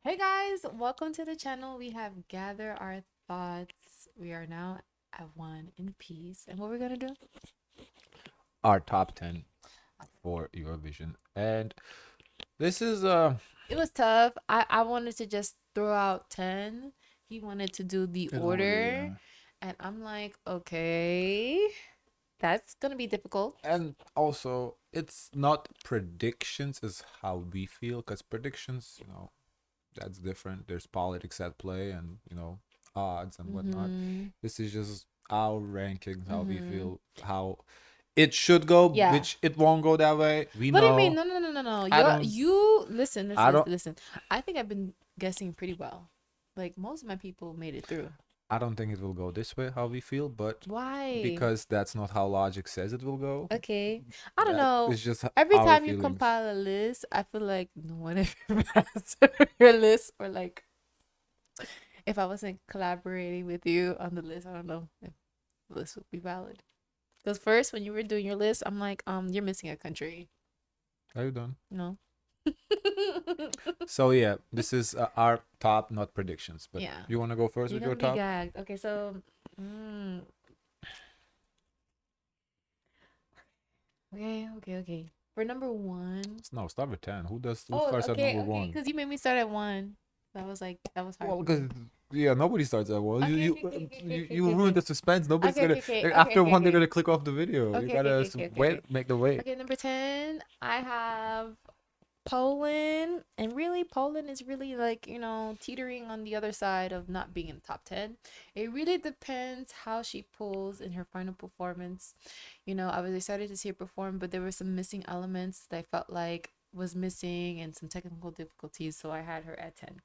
Hey guys, welcome to the channel. We have gathered our thoughts. We are now at one in peace. And what we're gonna do? Our top 10 for Eurovision. And this is It was tough. I wanted to just throw out 10. He wanted to do the in order, order. yeah. And I'm like, okay, that's gonna be difficult. And also, it's not predictions, is how we feel, because predictions, that's different. There's politics at play and, odds and whatnot. Mm-hmm. This is just our rankings, how we Mm-hmm. feel, how it should go, Yeah. which it won't go that way. We What do you mean? know. No, no, no, no, no. I You're don't, you listen, I listen, don't, listen. I think I've been guessing pretty well. Like most of my people made it through. I don't think it will go this way, how we feel, but Why? because that's not how logic says it will go. Okay. I don't That know. is just Every our time you feelings. compile a list, I feel like no one ever answered your list, or like if I wasn't collaborating with you on the list, I don't know if the list would be valid. Because first, when you were doing your list, I'm like, you're missing a country. Are you done? No. So yeah, this is our top, not predictions. But Yeah. you want to go first You're with your gonna be top? gagged. Okay, so mm, okay. For number one. No, start with 10. Who Oh, starts at number okay, one? because you made me start at one. That was hard Well, for because me. yeah, nobody starts at one. Okay, okay, okay, okay, okay, okay, You okay. ruined the suspense. Nobody's Okay, gonna okay, okay, okay, after okay, one. They're okay. gonna click off the video. You Okay, okay, gotta okay, okay, okay, okay. wait, make the wait. Okay, number 10, I have Poland. And really, Poland is really like, teetering on the other side of not being in the top 10. It really depends how she pulls in her final performance. I was excited to see her perform, but there were some missing elements that I felt like was missing and some technical difficulties, so I had her at 10.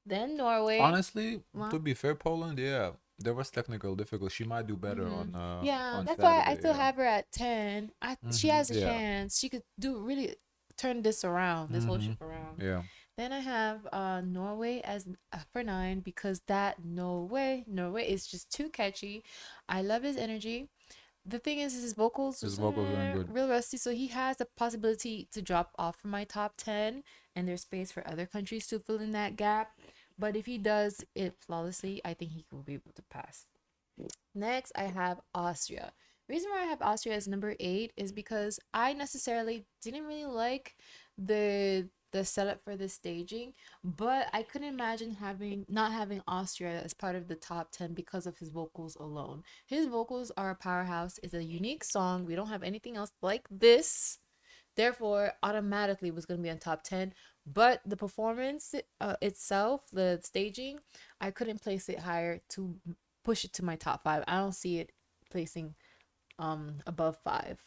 Then Norway. Honestly, to Well, be fair, Poland, yeah, there was technical difficulty. She might do better mm-hmm. Yeah, on that's why I Saturday. still Yeah. have her at 10. She has a Yeah. chance. She could do really turn this around, this whole Mm-hmm. ship around. Yeah. Then I have Norway as for 9, because that Norway is just too catchy. I love his energy. The thing is his vocals His was vocals weren't good. real rusty, so he has the possibility to drop off from my top 10, and there's space for other countries to fill in that gap. But if he does it flawlessly, I think he will be able to pass. Next, I have Austria. The reason why I have Austria as number 8 is because I necessarily didn't really like the setup for the staging, but I couldn't imagine having not having Austria as part of the top 10 because of his vocals alone. His vocals are a powerhouse. It's a unique song. We don't have anything else like this. Therefore, automatically was going to be on top 10. But the performance itself, the staging, I couldn't place it higher to push it to my top 5. I don't see it placing above 5.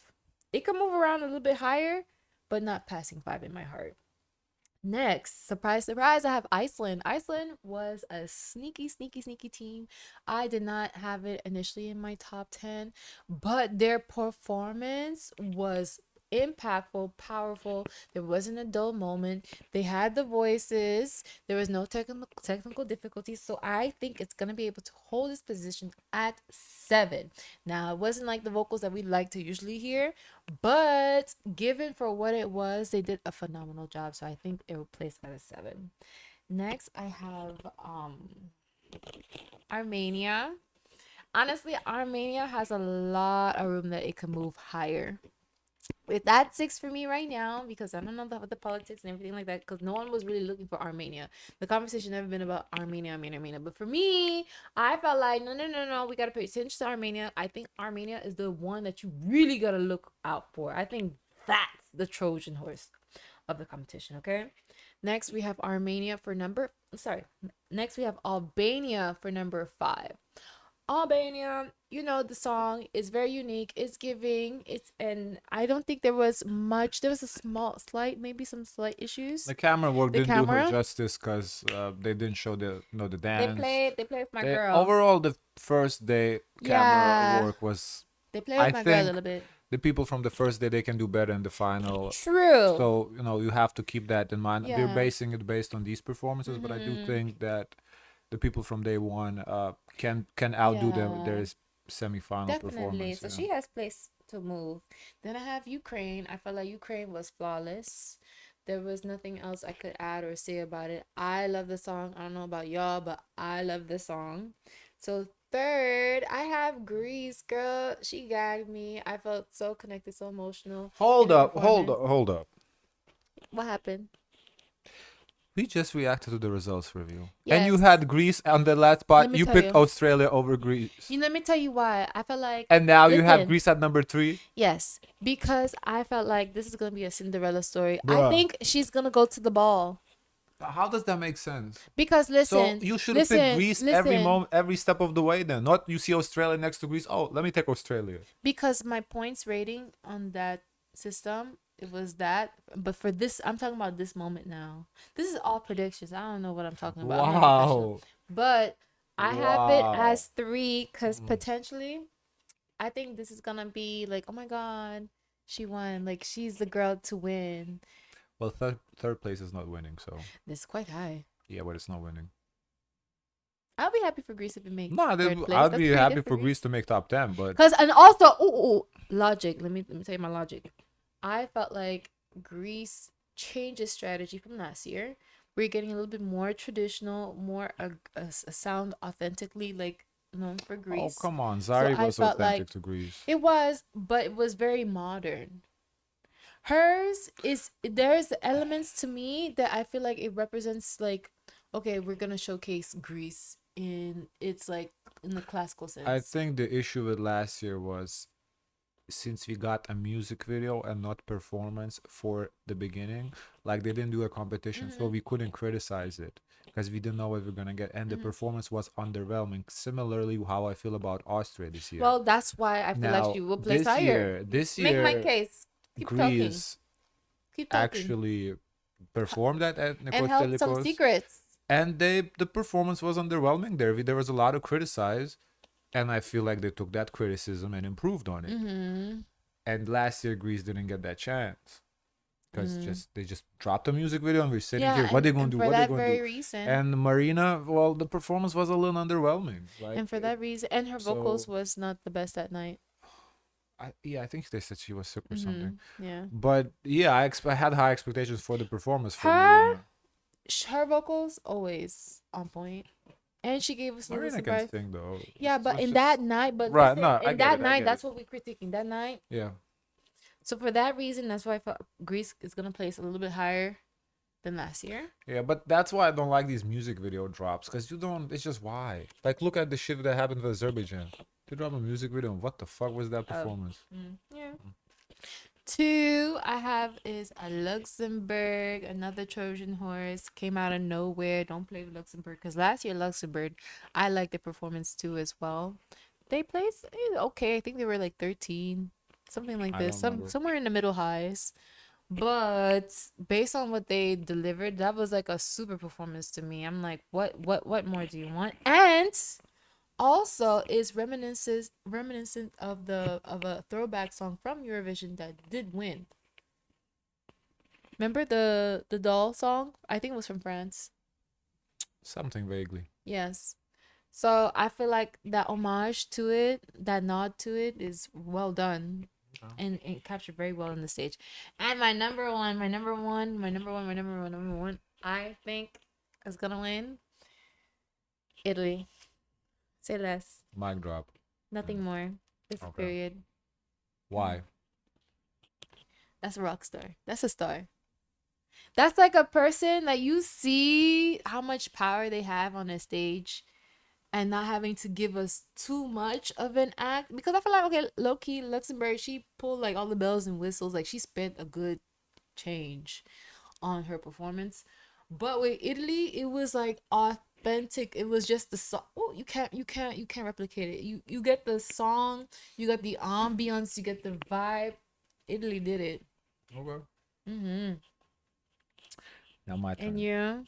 It could move around a little bit higher, but not passing 5 in my heart. Next, surprise, surprise, I have Iceland. Iceland was a sneaky, sneaky, sneaky team. I did not have it initially in my top 10, but their performance was impactful, powerful. There wasn't a dull moment. They had the voices. There was no technical difficulties. So I think it's going to be able to hold its position at 7. Now, it wasn't like the vocals that we like to usually hear, but given for what it was, they did a phenomenal job. So I think it will place at a 7. Next, I have Armenia. Honestly, Armenia has a lot of room that it can move higher. With that 6 for me right now, because I don't know the politics and everything like that, because no one was really looking for Armenia. The conversation never been about Armenia. But for me, I felt like no, we gotta pay attention to Armenia. I think Armenia is the one that you really gotta look out for. I think that's the Trojan horse of the competition. Okay. Next we have Armenia for number. Sorry. Next we have Albania for number 5. Albania, the song is very unique. It's giving. And I don't think there was much. There was a maybe some slight issues. The camera work The didn't do her camera. justice because they didn't show the They dance. played. They played with my They girl. overall the first day camera Yeah, work was. they played with I my girl a think little bit. the people from the first day they can do better in the final. True. So you have to keep that in mind. We're Yeah. basing it based on these performances, but I do Mhm. think that the people from day one can outdo Yeah. their semi-final Definitely. performance. So she has place to move. Then I have Ukraine. I felt like Ukraine was flawless. There was nothing else I could add or say about it. I love the song. I don't know about y'all, but I love the song. So third, I have Grease, girl. She gagged me. I felt so connected, so emotional in Hold the up, hold performance. up, hold up. What happened? We just reacted to the results review. And you Yes. had Greece on the last Let spot. me You tell picked you. Australia over Greece. Let me tell you why. I felt like, And now you have listen, Greece at number 3. yes, because I felt like this is gonna be a Cinderella story. I Bruh. think she's gonna go to the ball. How does that make sense? Because So listen, you should have picked listen, Greece every listen. moment, every step of the way. Then, not you see Australia next to Greece. Oh, let me take Australia. Because my points rating on that system, it was that. But for this, I'm talking about this moment now. This is all predictions. I don't know what I'm talking about. I'm not a professional. Wow, But I have it wow. as three because Mm. potentially I think this is gonna be like, oh my god, she won. Like she's the girl to win. Well, third place is not winning, so This is quite high. yeah, but it's not winning. I'll be happy for Greece if it makes No, third place. I'd That's be pretty happy good for for Greece Greece. to make top 10, but Cause and also, logic. Let me tell you my logic. I felt like Greece changed its strategy from last year. We're getting a little bit more traditional, more a sound authentically like known for oh Greece. come on, So Zari I was felt like authentic to Greece. it was, but it was very modern. Hers is there's elements to me that I feel like it represents like, okay, we're gonna showcase Greece in its like in the classical I sense. think the issue with last year was since we got a music video and not performance for the beginning, like they didn't do a competition, so Mm-hmm. we couldn't criticize it because we didn't know what we are gonna get, and the Mm-hmm. performance was underwhelming. Similarly, how I feel about Austria this year. Well, that's why I feel like Now, she will place higher. this Make my year, case. Keep talking. Greece Keep talking. actually performed at And Ethnikos held some Telikos, secrets. and the performance was underwhelming. There was a lot of criticize, and I feel like they took that criticism and improved on it. Mm-hmm. And last year, Greece didn't get that chance because Mm-hmm. they just dropped a music video and we're sitting Yeah, here. What they gonna and do? for What they that gonna very do? reason, And Marina, well, the performance was a little underwhelming. Like, and her vocals so was not the best that night. yeah, I think they said she was sick or something. Mm-hmm. Yeah. But yeah, I had high expectations for the performance for Her Marina. her vocals always on point. And she gave us a little Marina can surprise. sing though. Yeah, but Let's in just that night, but right. listen, No, I in get that it. I night, get it. that's what we're critiquing. That night. Yeah. So for that reason, that's why I felt Greece is gonna place a little bit higher than last year. Yeah, but that's why I don't like these music video drops because you don't. It's just why. Like, look at the shit that happened with Azerbaijan. They dropped a music video, and what the fuck was that Oh, performance? yeah. Two I have is a Luxembourg, another Trojan horse, came out of nowhere. Don't play with Luxembourg because last year Luxembourg, I liked the performance too as well. They placed okay. I think they were like 13, something like I this, don't remember. somewhere in the middle highs. But based on what they delivered, that was like a super performance to me. I'm like, what more do you want? And also is reminiscent of a throwback song from Eurovision that did win. Remember the doll song? I think it was from France. Something vaguely. Yes. So I feel like that homage to it, that nod to it is well done and captured very well on the stage. And my number one, I think is gonna win Italy. Say less. Mic drop. Nothing more. It's a Okay. period. Why? That's a rock star. That's a star. That's like a person that you see how much power they have on a stage and not having to give us too much of an act. Because I feel like, okay, low key, Luxembourg, she pulled like all the bells and whistles. Like she spent a good change on her performance. But with Italy, it was like authentic. It was just the song. Oh, you can't replicate it. You get the song, you get the ambiance, you get the vibe. Italy did it. Okay. Mm-hmm. Now my And turn. you?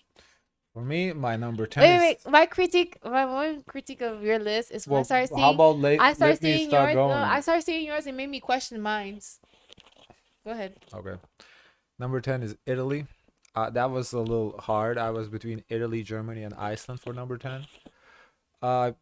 For me, my number 10 Wait, is. wait, wait. My one critique of your list is when Well, how about I start let me seeing start yours. No, I going? start seeing yours. It made me question mine's. Go ahead. Okay. Number 10 is Italy. That was a little hard. I was between Italy, Germany, and Iceland for number 10. Uh,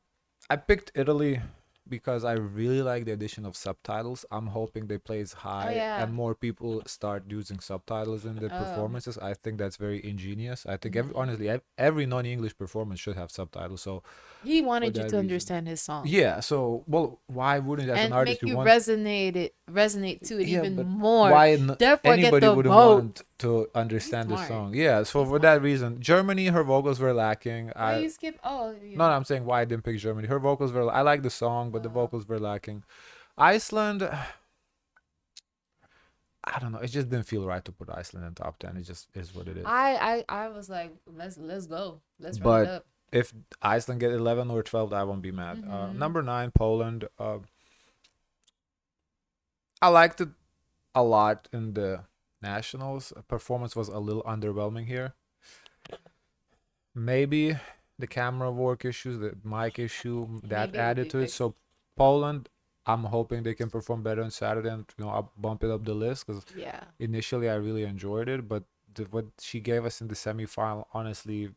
I picked Italy because I really like the addition of subtitles. I'm hoping they plays Oh high yeah. and more people start using subtitles in their Oh. performances. I think that's very ingenious. I think Mhm. honestly, every non-English performance should have subtitles. So He for wanted you that to reason, understand his song yeah. So well, why wouldn't as an and artist make you you want? resonate to it Yeah, even but more. why Therefore, get anybody the wouldn't vote. want to He's understand the smart. song? Yeah. So He's for that smart. reason, Germany, her vocals were lacking. Why you skip? Oh, No, yeah. I'm saying why I didn't pick Germany. Her vocals were. I like the song, but the vocals were lacking. Iceland, I don't know. It just didn't feel right to put Iceland in top 10. It just is what it is. I was like, let's go. Let's run it But up. if Iceland get 11 or 12, I won't be mad. Mm-hmm. Number 9, Poland. I liked it a lot in the nationals. Performance was a little underwhelming here. Maybe the camera work issues, the mic issue, that Maybe it'll added be to it. fixed. So Poland, I'm hoping they can perform better on Saturday and I'll bump it up the list because Yeah. initially I really enjoyed it, but what she gave us in the semifinal, honestly,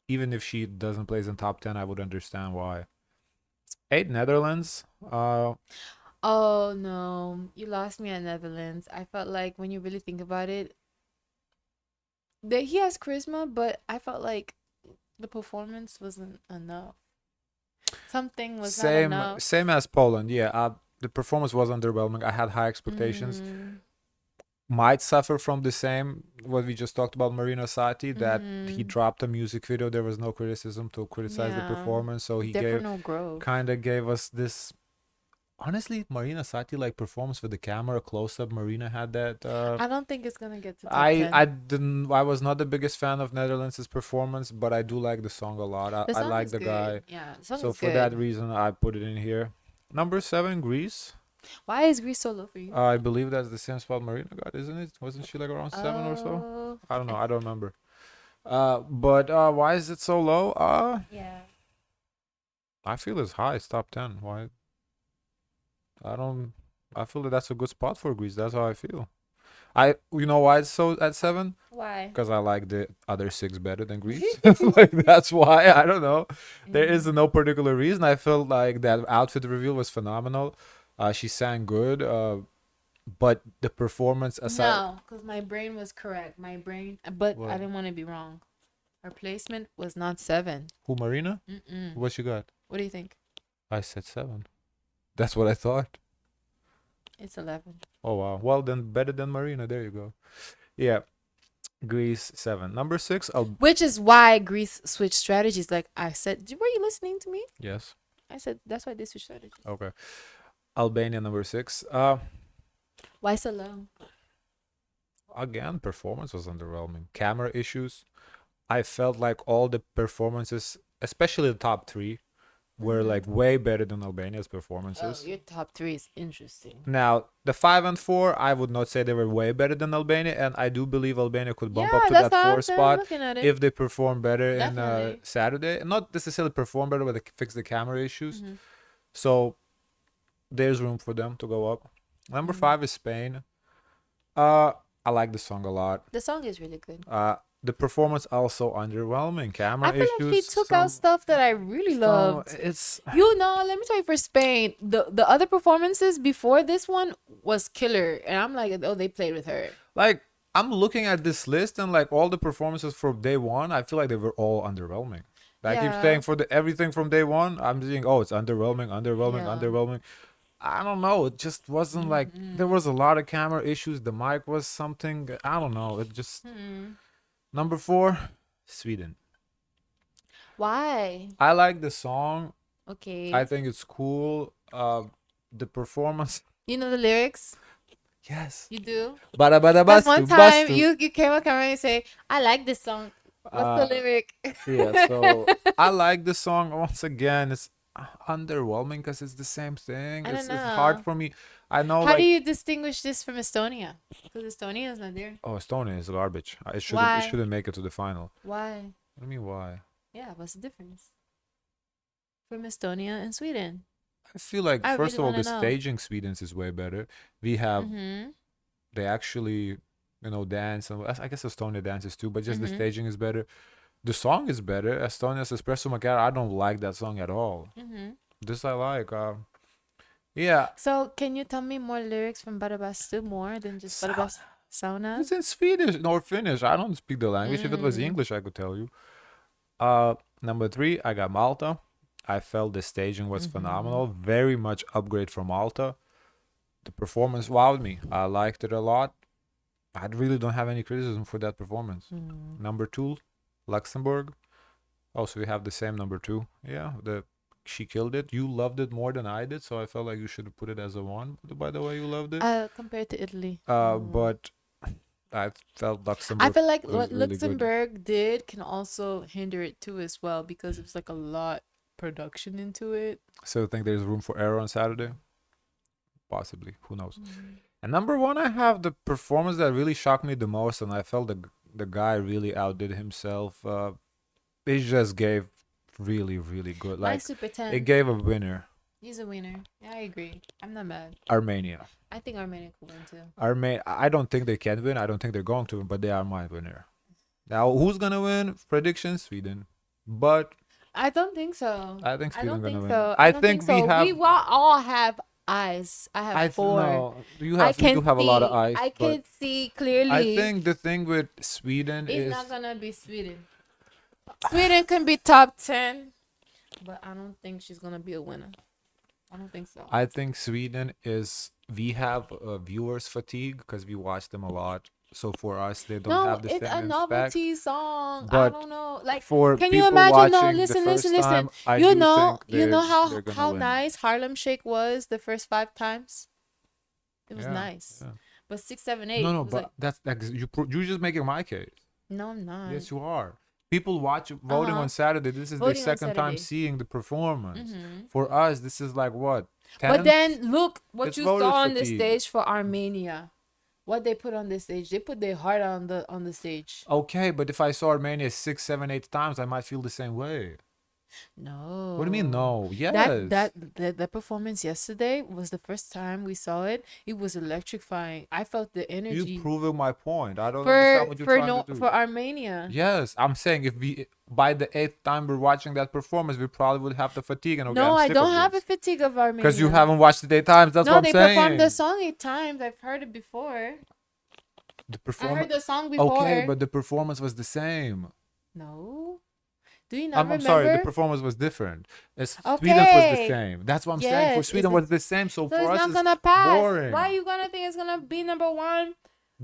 even if she doesn't place in top 10, I would understand why. 8, Netherlands. Oh no, you lost me at Netherlands. I felt like when you really think about it, that he has charisma, but I felt like the performance wasn't enough. Something was not enough. Same as Poland. Yeah, the performance was underwhelming. I had high expectations. Mhm. Might suffer from the same what we just talked about Marina Sati, that he Mhm. dropped a music video. There was no criticism to criticize the Yeah. performance, so he Different gave no growth. kind of gave us this. Honestly, Marina Sati like performance with the camera close up. Marina had that. I don't think it's gonna get to top I 10. didn't. I was not the biggest fan of Netherlands' performance, but I do like the song a lot. The I song like is the good. guy, Yeah, the song so is for that good. reason I put it in here. Number 7, Greece. Why is Greece so low for you? I believe that's the same spot Marina got, isn't it? Wasn't she like around 7 or so? Oh, I don't know. I don't remember. But why is it so low? yeah. I feel it's high. It's top 10. Why? I don't. I feel that that's a good spot for Greece. That's how I feel. You know why it's so at 7? Why? Because I like the other 6 better than Greece. Like that's why. I don't know. There is Mm. no particular reason. I felt like that outfit reveal was phenomenal. She sang good. But the performance aside, No, because my brain was correct. My brain, but I what? didn't want to be wrong. Her placement was not 7. Who, Marina? Mm-mm. What you got? What do you think? I said 7. That's what I thought. It's 11. Oh wow. Well then, better than Marina. There you go. Yeah, Greece 7. Number 6. Which is why Greece switched strategies. Like I said, were you listening to me? Yes. I said that's why they switched strategies. Okay. Albania number 6. Why so low? Again, performance was underwhelming. Camera issues. I felt like all the performances, especially the top 3, were Mhm. like way better than Albania's Oh, performances. your top 3 is interesting. Now, the 5 and 4, I would not say they were way better than Albania, and I do believe Albania could bump up Yeah, to that's that how 4 I'm saying. spot Looking at it. if they perform better in Definitely. Saturday. Not necessarily perform better, but they fix the camera issues. Mhm. So there's room for them to go up. Number Mhm. 5 is Spain. I like the song a lot. The song is really good. The performance also underwhelming. Camera I feel like he issues. took out stuff that I really loved. It's You know, let me tell you, for Spain, the other performances before this one was killer, and I'm like, oh, they played with her. like I'm looking at this list and like all the performances from day one, I feel like they were all underwhelming. I keep saying Yeah, for the everything from day one, I'm thinking, oh, it's underwhelming, underwhelming, yeah. underwhelming. I don't know. It just wasn't like there was a lot of camera issues. The mic was something. I don't know. It just Hmm. number 4, Sweden. Why? I like the song. I Okay. think it's cool. The performance. You know the lyrics? Yes. You do? Bada bada Because one bastu time bastu. you came up camera and you say, I like this song. What's the Uh, lyric? yeah. So I like the song. Once again, it's underwhelming because it's the same thing. I don't It's hard know. for me. I know How do like you distinguish this from Estonia? Because Estonia is not there. oh, Estonia is garbage. It Why? shouldn't make it to the final. Why? What do you mean why? Yeah, what's the difference from Estonia and Sweden? I feel like I first really of all want to the know. staging Sweden's is way better. We have Mm-hmm. they actually dance and I guess Estonia dances too, but just the Mm-hmm. staging is better. The song is better. Estonia's Espresso Macchiato. I don't like that song at all. Mm-hmm. This I like. Yeah. So, can you tell me more lyrics from Barabastu more than just Sound. Barabas Sauna? It's in Swedish or Finnish. I don't speak the language. If it was Mm. English, I could tell you. Number three, I got Malta. I felt the staging was Mm-hmm. phenomenal. Very much upgrade from Malta. The performance wowed me. I liked it a lot. I really don't have any criticism for that performance. Mm. Number two, Luxembourg. Also, we have the same number two. Yeah, the she killed it. You loved it more than I did, so I felt like you should have put it as a one. By the way, you loved it. Compared to Italy. But I felt I Luxembourg feel like what was really good. Luxembourg did can also hinder it too as well because it's like a lot production into it. So I think there's room for error on Saturday. Possibly, who knows? Mm. And number one, I have the performance that really shocked me the most, and I felt the guy really outdid himself. He just gave really good. My Like Super it 10. gave a winner. He's a winner. Yeah, I agree. I'm not mad. Armenia. I think Armenia could win too. I don't think they can win. I don't think they're going to win, but they are my winner. Now, who's gonna win? Prediction: Sweden. But I don't think so. I think I Sweden don't gonna think win. so. I I don't think think we so. We have. will all have eyes. I have four. No. I You do can have a lot of see. eyes, I but can see I clearly. think the thing with Sweden It's is not gonna be Sweden. Sweden can be top 10, but I don't think she's gonna be a winner. I don't think so. I think Sweden is we have viewers fatigue because we watch them a lot. So for us, they don't No, have the it's same a impact. novelty song. I But don't know. Like, for can you people imagine? No, watching the listen, listen, first listen. time, I do think You know they're gonna how win. nice Harlem Shake was the first 5 times. It was Yeah, nice, yeah. but 6, 7, 8 No, no, was like, but that's you just making my case. no, I'm not. Yes, you are. People watch Uh voting huh. on Saturday. This is their Voting on second time Saturday. seeing the performance. Mm-hmm. For us, this is like what But 10th. then look what It's you saw voters on the fatigue. stage for Armenia. What they put on the stage, they put their heart on the stage. Okay, but if I saw Armenia six, seven, 8 times, I might feel the same way. What do you mean? No. No. Yes. That performance yesterday was the first time we saw it. It was electrifying. I felt the You energy proving my point. I don't understand what you're trying to do. for Armenia. Yes, I'm saying if we by the eighth time we're watching that performance, we probably would have the fatigue and okay, No, I'm I sick don't of have a this. fatigue of Because you Armenia. haven't watched it 8 times. That's what No, I'm they performed the saying. song 8 times. I've heard it before. The I heard performance. the song Okay, before. but the performance was the same. No. Do you not I'm sorry, the remember? performance was different. Sweden's was the Okay. same. That's what I'm saying. For Yes, Sweden was the same. So so for it's us, not it's gonna pass. Why are boring. you gonna think it's gonna be number one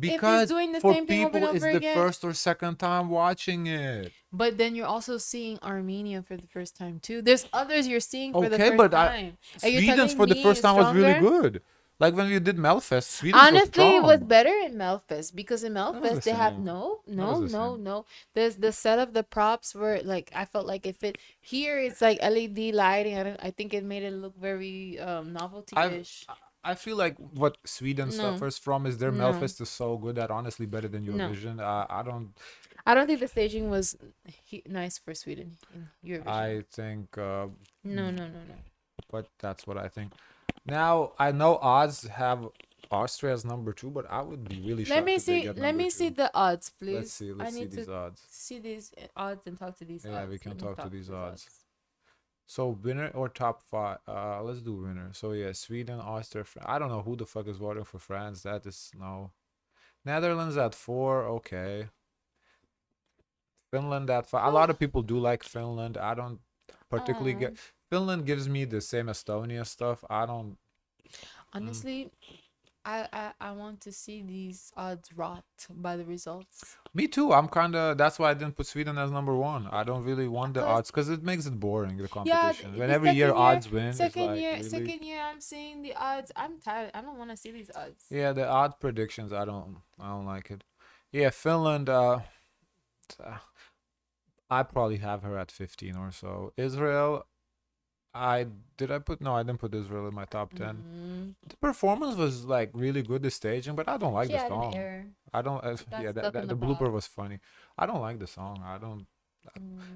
if it's Because doing the for same thing over and people, it's over the again? first or second time watching it. But then you're also seeing Armenia for the first time too. There's others you're seeing for the Okay, first but time. And you're Sweden's telling for the me first it's time was really stronger? good. Like when we did Melfest, Sweden's was Honestly, it was strong. better in Melfest because in That was the Melfest they have same. no, That was no, the no, same. no. There's the set of the props were like I felt like if it here it's like LED lighting. I think it made it look very I novelty-ish. I feel like what Sweden No, suffers from is their no, Melfest is so good that honestly better than no. Eurovision. I don't. I don't think the staging was nice for Sweden in Eurovision. I think, No, no, no, no. but that's what I think. Now I know odds have Austria as number two, but I would be really Let shocked me if they see. get Let number me see two. the odds, Let's please. see. I Let's see need to these odds. see these odds and talk to these Yeah, we odds. can Let me talk to talk to these these odds. odds. So winner or top five? Let's do winner. So yeah, Sweden, Austria, I don't know who the fuck is voting for France. That is no. Netherlands at four. Okay. Finland at five. A lot of people do like Finland. I don't particularly get. Um, Finland gives me the same Estonia stuff. I don't. Mm. honestly, I want to see these odds rot by the results. Me too. I'm kind of. That's why I didn't put Sweden as number one. I don't really want the Cause odds because it makes it boring. The yeah, competition. When the every year second year, odds win, it's like really. second year, I'm seeing the odds. I'm tired. I don't want to see these odds. Yeah, the odd predictions. I don't. I don't like it. Yeah, Finland. I probably have her at 15 or so. Israel, I did I put no, I didn't put Israel in my top 10. Mm. The performance was like really good, the staging, but I don't like She the had an song. error. I don't. Got Yeah, stuck in the the blooper box. was funny. I don't like the song. I don't.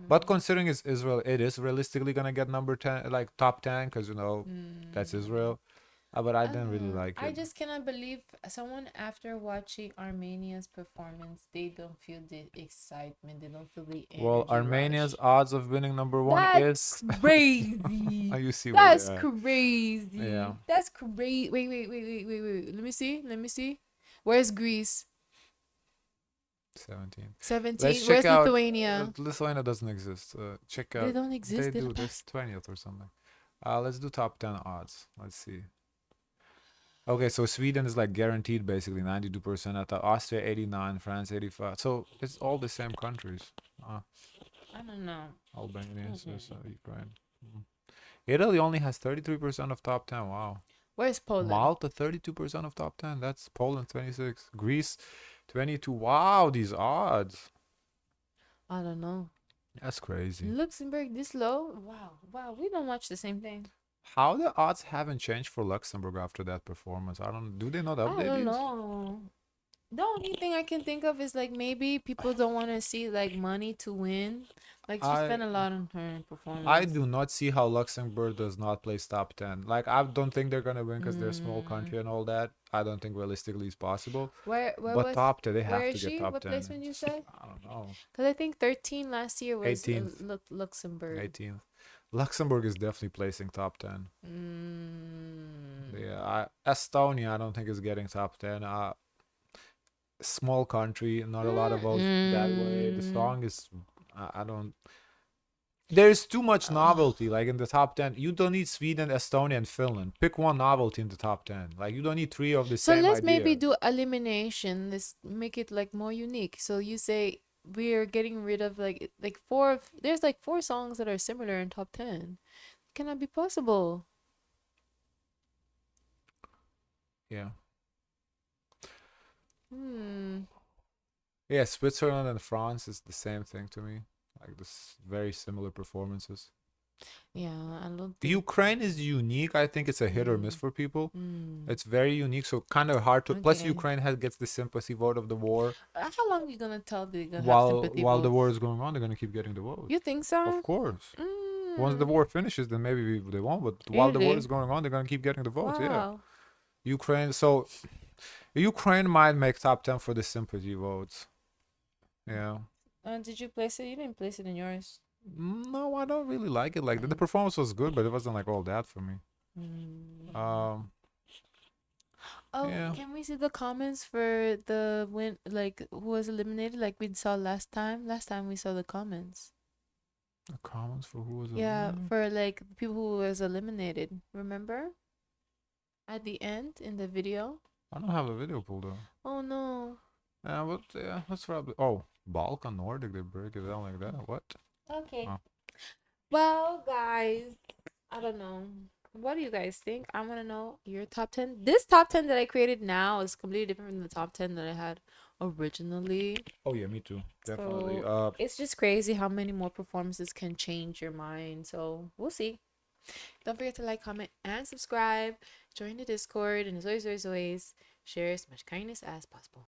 But Mm. considering it's Israel, it is realistically gonna get number 10, like top 10, because that's Mm. Israel. But I didn't really like I it. just cannot believe someone after watching Armenia's performance, they don't feel the excitement, they don't feel the Well, energy Armenia's rush. odds of winning number one That's is. crazy. You see where That's they're at. Yeah, crazy. That's crazy. Wait. Let me see. Let me see. Where's Greece? 17. Let's 17. check Where's out. Lithuania? Lithuania doesn't exist. Check They out. don't exist. They They do. don't This pass. 20th or something. Let's do top 10 odds. Let's see. Okay, so Sweden is like guaranteed basically 92%. I thought Austria 89, France 85. So it's all the same countries. Uh, I don't know. Albania, Mm-mm. Ukraine. Mhm. Italy only has 33% of top 10. Wow. Where's Poland? Malta 32% of top 10. That's Poland 26. Greece 22. Wow, these odds. I don't know. That's crazy. Luxembourg this low? Wow. Wow. We don't watch the same thing. How the odds haven't changed for Luxembourg after that performance? I don't. Do they not I update don't these? know. The only thing I can think of is like maybe people don't want to see like money to win. Like she I spent a lot on her I performance. do not see how Luxembourg does not place top 10. Like I don't think they're gonna win because they're a small Mm. country and all that. I don't think realistically it's possible. Where But was top 10, they where have is to get she? top What 10. placement you say? I don't know. Because I think 13 last year was 18th, Luxembourg. 18th. Luxembourg is definitely placing top 10. Mm. Yeah, Estonia, I don't think is getting top 10. Small country, not a lot of votes that way. The Mm-mm. song is, I don't. There's too much Ugh. novelty, like in the top 10. You don't need Sweden, Estonia, and Finland. Pick one novelty in the top 10. Like, you don't need three of the So same let's maybe idea. do elimination. Let's make it like more unique. So you say we're getting rid of like four of there's like four songs that are similar in top 10. Cannot be possible. Yeah. Hmm. Yeah, Switzerland and France is the same thing to me. Like, this very similar performances. Yeah, I don't think. Ukraine is unique. I think it's a hit or miss Mm, for people. mm. It's very unique, so kind of hard to. Plus, Okay. Ukraine gets the sympathy vote of the war. How long you gonna tell they're gonna have While sympathy while the votes? war is going on, they're gonna keep getting the You votes. think Of so? course. Once the Mm, war finishes, then maybe they won't. But while the war is really? going on, they're gonna keep getting the votes. Yeah. Wow. Ukraine. So Ukraine might make top 10 for the sympathy votes. Yeah. Did you place it? You didn't place it in yours. No, I don't really like it. Like the Mm. performance was good, but it wasn't like all that for me. Mm. Um. Oh, Yeah. can we see the comments for the win? Like who was eliminated? Like we saw last time. Last time we saw the comments. The comments for who was Yeah, eliminated. for like the people who was eliminated. Remember at the end in the video? I don't have a video pulled up. Oh no. Yeah, but yeah, that's probably. Oh, Balkan Nordic. They break it down like that. What? Okay. Oh. Well, guys, I don't know. What do you guys think? I want to know your top 10. This top 10 that I created now is completely different from the top 10 that I had originally. Oh yeah, me too. Definitely. So it's just crazy how many more performances can change your mind. So we'll see. Don't forget to like, comment, and subscribe. Join the Discord. And as always, share as much kindness as possible.